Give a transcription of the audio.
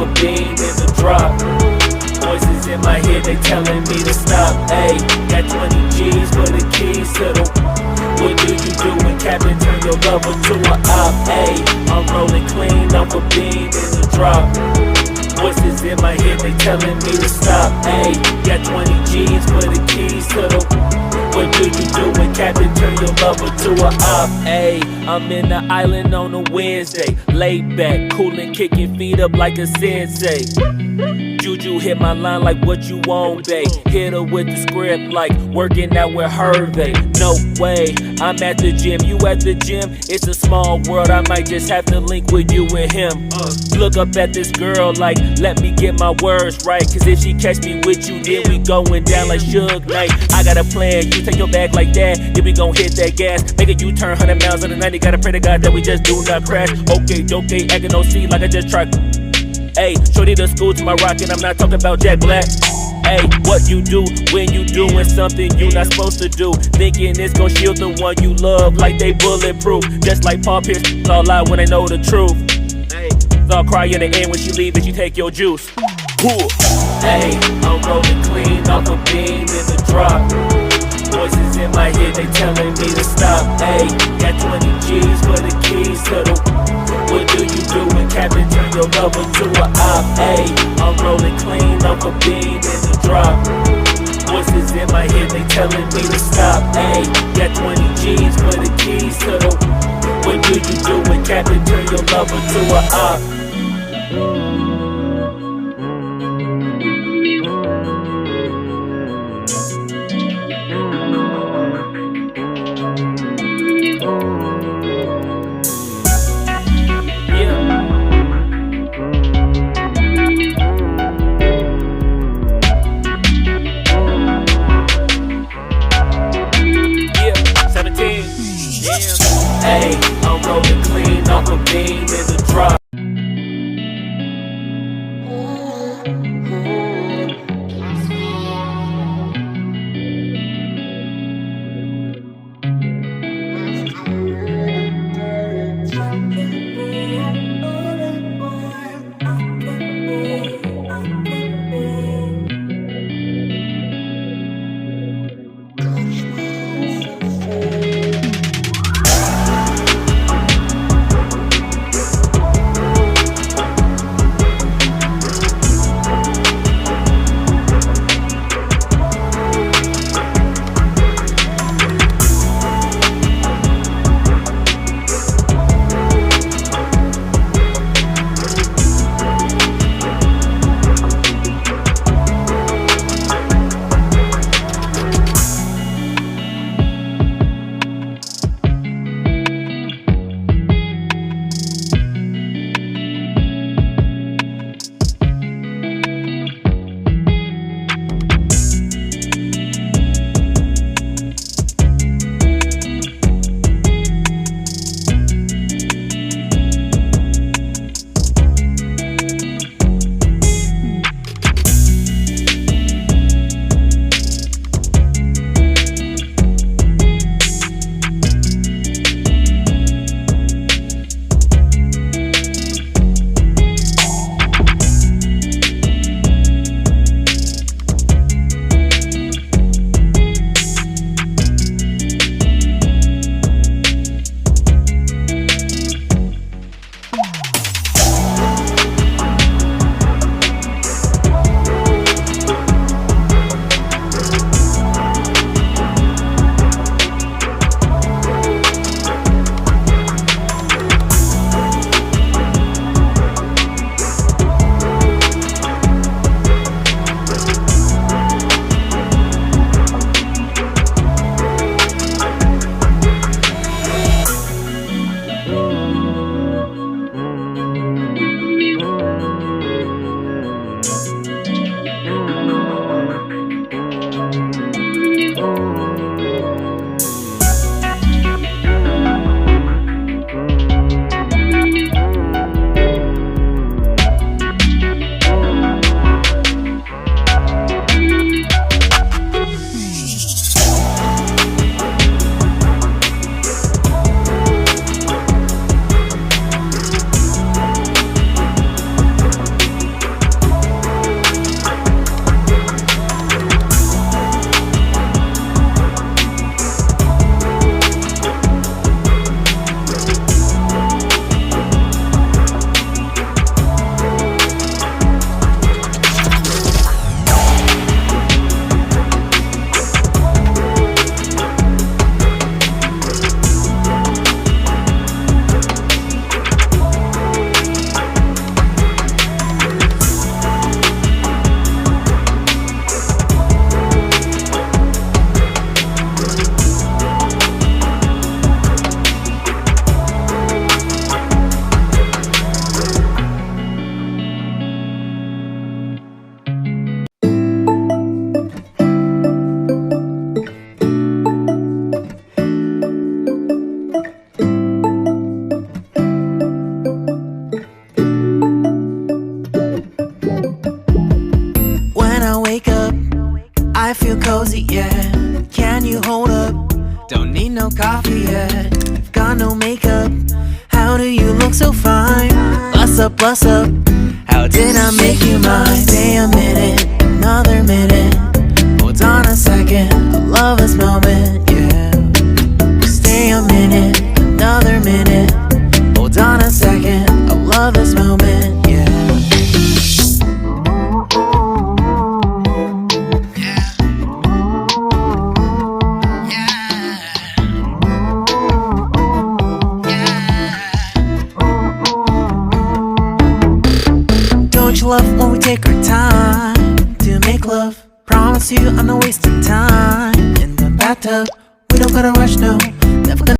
a bean in the drop. Voices in my head, they telling me to stop. Ayy, got 20 G's for the keys to the. What do you do when Captain turn your lover to a op? Ayy, I'm rolling clean off a bean in the drop. Voices in my head, they telling me to stop. Ayy, got 20 G's for the keys to the. What do you do when Captain turn your lover to a op? Ayy, I'm in the island on a Wednesday, laid back, coolin', kicking feet up like a sensei. Juju hit my line like what you want, babe. Hit her with the script like working out with Hervey. No way, I'm at the gym, you at the gym. It's a small world, I might just have to link with you and him. Look up at this girl like, let me get my words right. Cause if she catch me with you, then we going down like Suge Knight. I got a plan, you take your bag like that, then we gon' hit that gas. Make a U-turn 100 miles on the 90, gotta pray to God that we just do not crash. Okay, acting OC like I just tried. Ayy, shorty the school to my rocket, I'm not talking about Jack Black. Ayy, what you do when you doing something you not supposed to do? Thinking it's gon' shield the one you love like they bulletproof. Just like Paul Pierce, it's all lie when they know the truth. Ayy, so I'll cry in the end when she leave and she take your juice. Ayy, I'm rolling clean off a bean in the drop. Voices in my head, they telling me to stop. Ayy, got 20 G's for the keys to the. What do you do when Captain turn your lover to a op? Ayy, I'm rolling clean off a bean in the drop. Voices in my head, they telling me to stop. Ayy, got 20 G's for the keys to the. What do you do when Captain turn your lover to a op? Ayy, I'm rolling clean off a bean in the drop. I feel cozy, yeah. Can you hold up? Don't need no coffee yet. I've got no makeup. How do you look so fine? Plus up, plus up. How did I make you mine? Stay a minute, another minute. Hold on a second, I love this moment, yeah. Stay a minute, another minute. Hold on a second, I love this moment, yeah. Don't you love when we take our time to make love? Promise you I'm not wasting time in the bathtub. We don't gotta rush, no. Never gonna